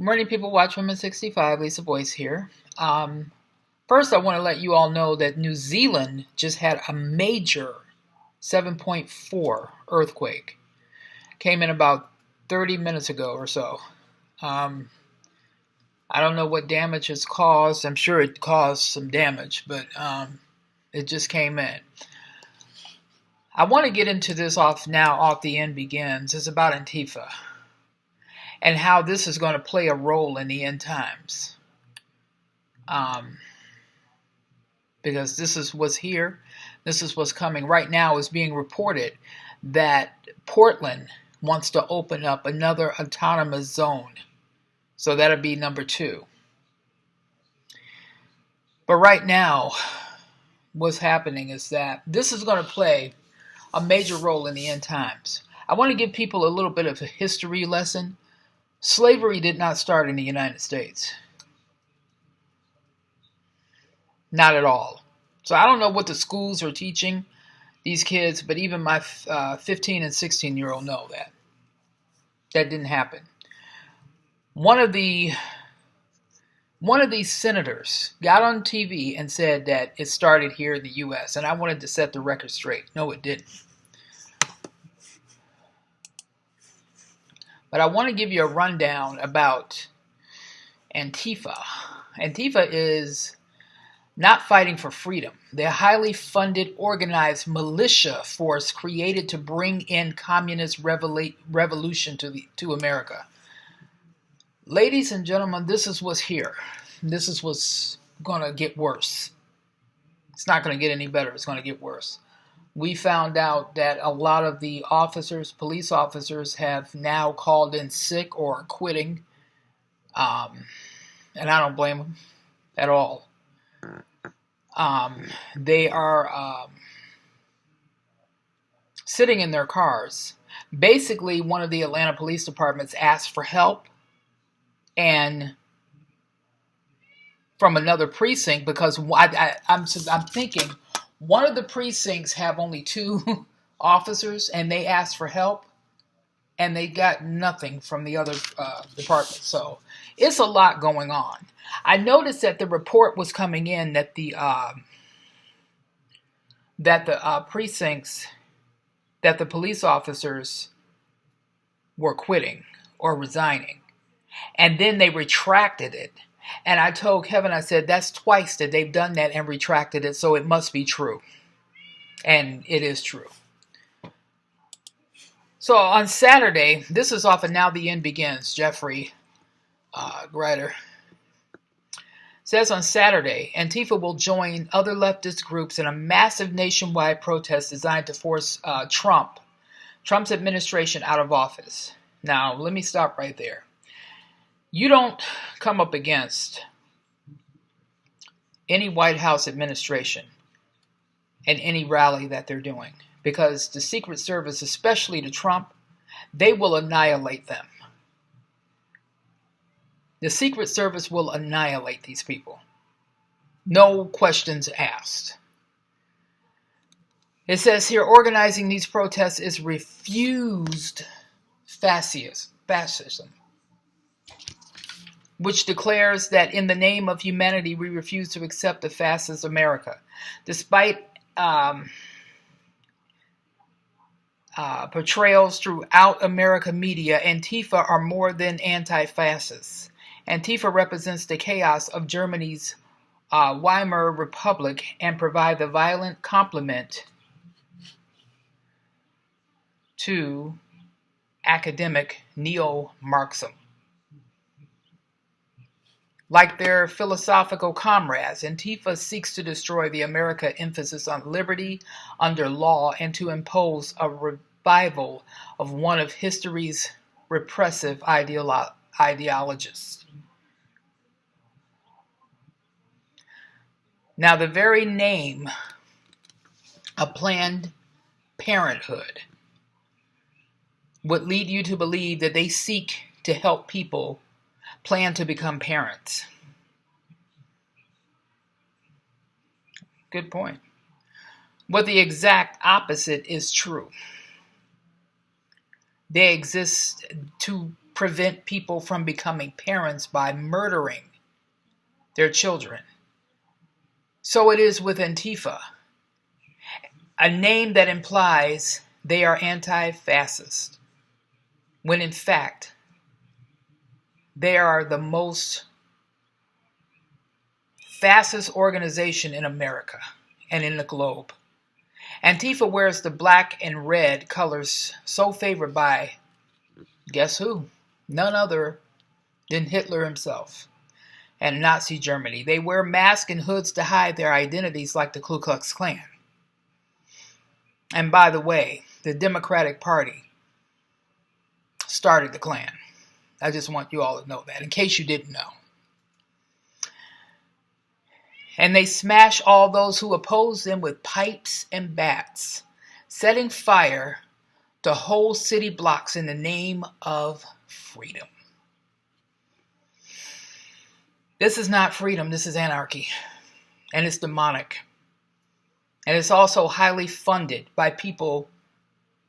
Morning, people. Watch Women 65. Lisa Boyce here. First, I want to let you all know that New Zealand just had a major 7.4 earthquake. Came in about 30 minutes ago or so. I don't know what damage it's caused. I'm sure it caused some damage, but it just came in. I want to get into this off the end begins. It's about Antifa and how this is going to play a role in the end times. Because this is what's here. This is what's coming. Right now is being reported that Portland wants to open up another autonomous zone. So that'll be number 2. But right now, what's happening is that this is going to play a major role in the end times. I want to give people a little bit of a history lesson. Slavery did not start in the United States. Not at all. So I don't know what the schools are teaching these kids, but even my 15 and 16-year-old know that. That didn't happen. One of these senators got on TV and said that it started here in the U.S., and I wanted to set the record straight. No, it didn't. But I want to give you a rundown about Antifa. Antifa is not fighting for freedom. They're a highly funded, organized militia force created to bring in communist revolution to America. Ladies and gentlemen, this is what's here. This is what's going to get worse. It's not going to get any better. It's going to get worse. We found out that a lot of the police officers have now called in sick or are quitting. And I don't blame them at all. They are sitting in their cars. Basically, one of the Atlanta police departments asked for help and from another precinct because I'm thinking one of the precincts have only 2 officers and they asked for help and they got nothing from the other department. So it's a lot going on. I noticed that the report was coming in that the precincts, that the police officers were quitting or resigning. And then they retracted it. And I told Kevin, I said, that's twice that they've done that and retracted it, so it must be true. And it is true. So on Saturday, this is off of Now the End Begins, Jeffrey Grider. Says on Saturday, Antifa will join other leftist groups in a massive nationwide protest designed to force Trump's administration out of office. Now, let me stop right there. You don't come up against any White House administration in any rally that they're doing because the Secret Service, especially to Trump, they will annihilate them. The Secret Service will annihilate these people. No questions asked. It says here, organizing these protests is refused fascism, which declares that in the name of humanity, we refuse to accept a fascist America. Despite portrayals throughout America media, Antifa are more than anti-fascists. Antifa represents the chaos of Germany's Weimar Republic and provide the violent complement to academic neo-Marxism. Like their philosophical comrades, Antifa seeks to destroy the America emphasis on liberty under law and to impose a revival of one of history's repressive ideologies. Now, the very name of Planned Parenthood would lead you to believe that they seek to help people plan to become parents. Good point. But the exact opposite is true. They exist to prevent people from becoming parents by murdering their children. So it is with Antifa, a name that implies they are anti-fascist, when in fact, they are the most fascist organization in America and in the globe. Antifa wears the black and red colors so favored by, guess who? None other than Hitler himself and Nazi Germany. They wear masks and hoods to hide their identities like the Ku Klux Klan. And by the way, the Democratic Party started the Klan. I just want you all to know that, in case you didn't know. And they smash all those who oppose them with pipes and bats, setting fire to whole city blocks in the name of freedom. This is not freedom, this is anarchy. And it's demonic. And it's also highly funded by people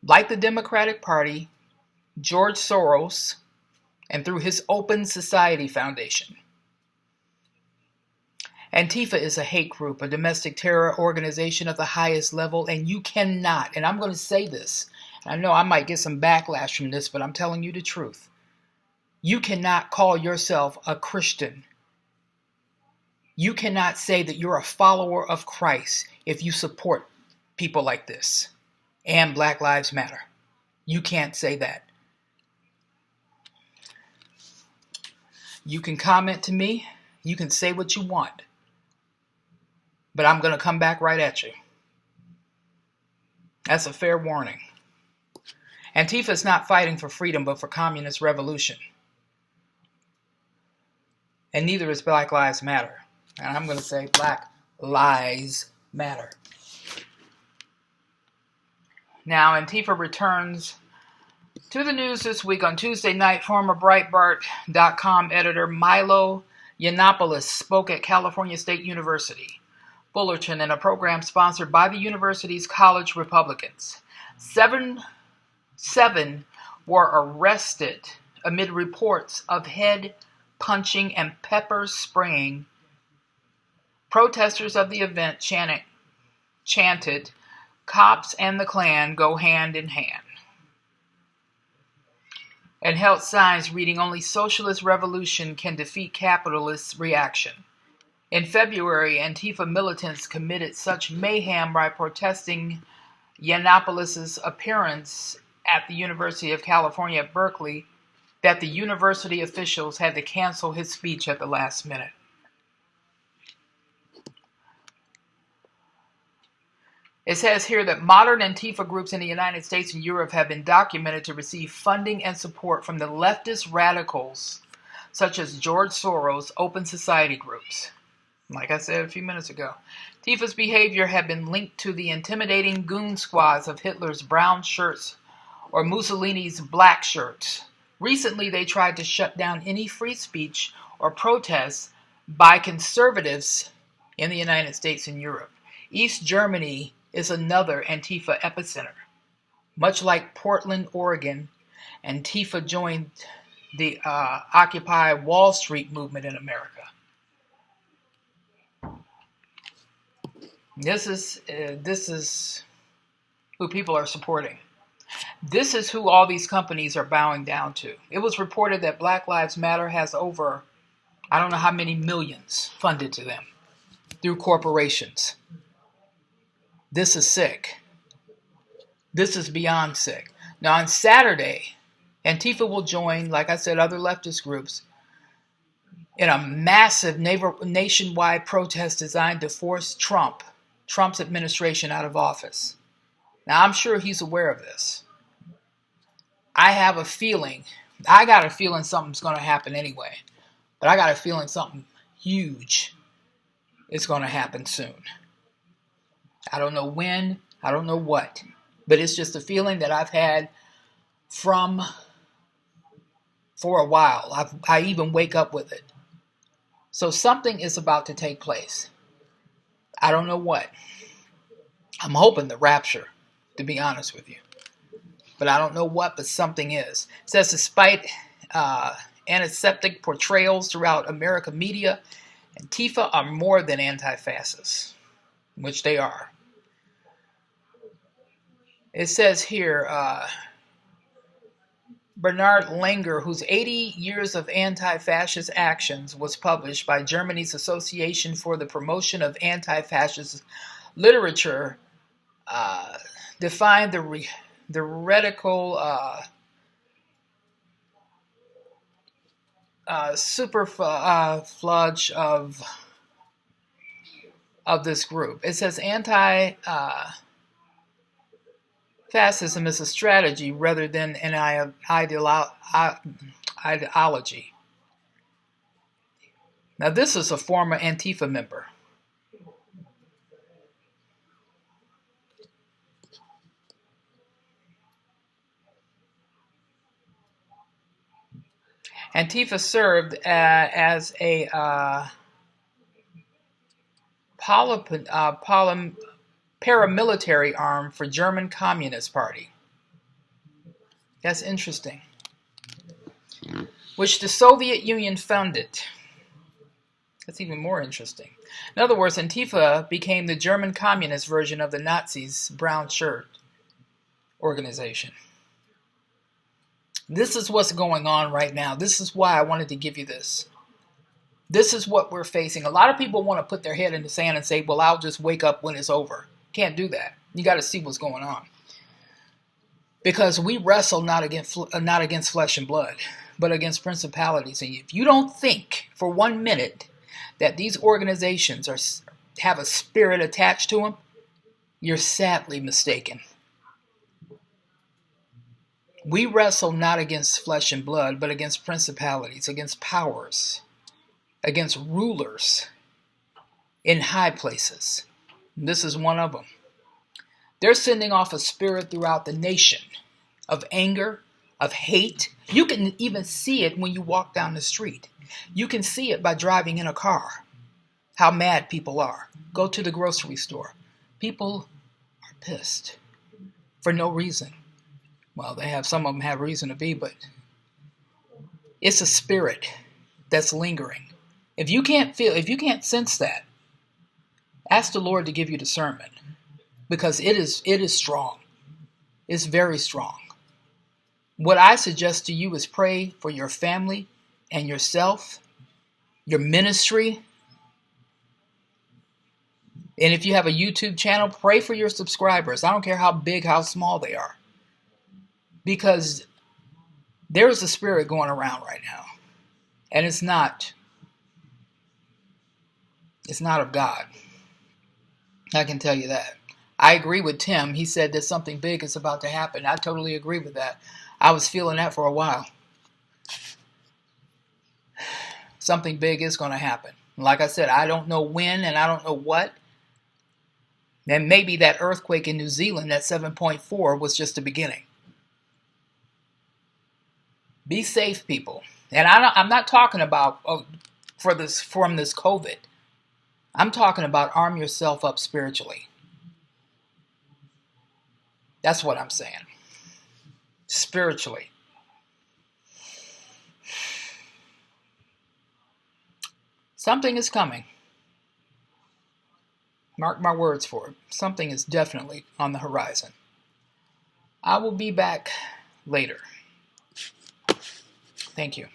like the Democratic Party, George Soros, and through his Open Society Foundation. Antifa is a hate group, a domestic terror organization of the highest level, and you cannot, and I'm going to say this, I know I might get some backlash from this, but I'm telling you the truth. You cannot call yourself a Christian. You cannot say that you're a follower of Christ if you support people like this and Black Lives Matter. You can't say that. You can comment to me. You can say what you want. But I'm going to come back right at you. That's a fair warning. Antifa is not fighting for freedom, but for communist revolution. And neither is Black Lives Matter. And I'm going to say Black Lies Matter. Now, Antifa returns to the news this week. On Tuesday night, former Breitbart.com editor Milo Yiannopoulos spoke at California State University, Fullerton, in a program sponsored by the university's college Republicans. Seven were arrested amid reports of head punching and pepper spraying. Protesters of the event chanted, "Cops and the Klan go hand in hand," and held signs reading, "Only socialist revolution can defeat capitalist reaction." In February, Antifa militants committed such mayhem by protesting Yiannopoulos' appearance at the University of California at Berkeley that the university officials had to cancel his speech at the last minute. It says here that modern Antifa groups in the United States and Europe have been documented to receive funding and support from the leftist radicals, such as George Soros' Open Society groups. Like I said a few minutes ago, Antifa's behavior had been linked to the intimidating goon squads of Hitler's brown shirts or Mussolini's black shirts. Recently, they tried to shut down any free speech or protests by conservatives in the United States and Europe. East Germany is another Antifa epicenter. Much like Portland, Oregon, Antifa joined the Occupy Wall Street movement in America. This is who people are supporting. This is who all these companies are bowing down to. It was reported that Black Lives Matter has over, I don't know how many millions funded to them through corporations. This is sick. This is beyond sick. Now on Saturday, Antifa will join, like I said, other leftist groups in a massive nationwide protest designed to force Trump's administration out of office. Now I'm sure he's aware of this. I got a feeling something's going to happen anyway. But I got a feeling something huge is going to happen soon. I don't know when, I don't know what, but it's just a feeling that I've had for a while. I even wake up with it. So something is about to take place. I don't know what. I'm hoping the rapture, to be honest with you. But I don't know what, but something is. It says despite antiseptic portrayals throughout American media, Antifa are more than anti-fascists, which they are. It says here, Bernhard Langer, whose 80 Years of Anti-Fascist Actions was published by Germany's Association for the Promotion of Anti-Fascist Literature, defined the radical superfluge of this group. It says anti-fascism is a strategy rather than an ideology. Now, this is a former Antifa member. Antifa served as a paramilitary arm for German Communist Party. That's interesting. Which the Soviet Union funded. That's even more interesting. In other words, Antifa became the German communist version of the Nazis' brown shirt organization. This is what's going on right now. This is why I wanted to give you this. This is what we're facing. A lot of people want to put their head in the sand and say, well, I'll just wake up when it's over. Can't do that. You got to see what's going on. Because we wrestle not against flesh and blood, but against principalities. And if you don't think for 1 minute that these organizations have a spirit attached to them, you're sadly mistaken. We wrestle not against flesh and blood, but against principalities, against powers, against rulers in high places. And this is one of them. They're sending off a spirit throughout the nation of anger, of hate. You can even see it when you walk down the street. You can see it by driving in a car, how mad people are. Go to the grocery store. People are pissed for no reason. Well, some of them have reason to be, but it's a spirit that's lingering. If you can't sense that, ask the Lord to give you discernment, because it is strong. It's very strong. What I suggest to you is pray for your family and yourself, your ministry. And if you have a YouTube channel, pray for your subscribers. I don't care how big, how small they are. Because there's a spirit going around right now. And it's not of God. I can tell you that. I agree with Tim. He said that something big is about to happen. I totally agree with that. I was feeling that for a while. Something big is going to happen. Like I said, I don't know when and I don't know what. And maybe that earthquake in New Zealand at 7.4 was just the beginning. Be safe, people. And I'm not talking about from this COVID. I'm talking about arm yourself up spiritually. That's what I'm saying. Spiritually. Something is coming. Mark my words for it. Something is definitely on the horizon. I will be back later. Thank you.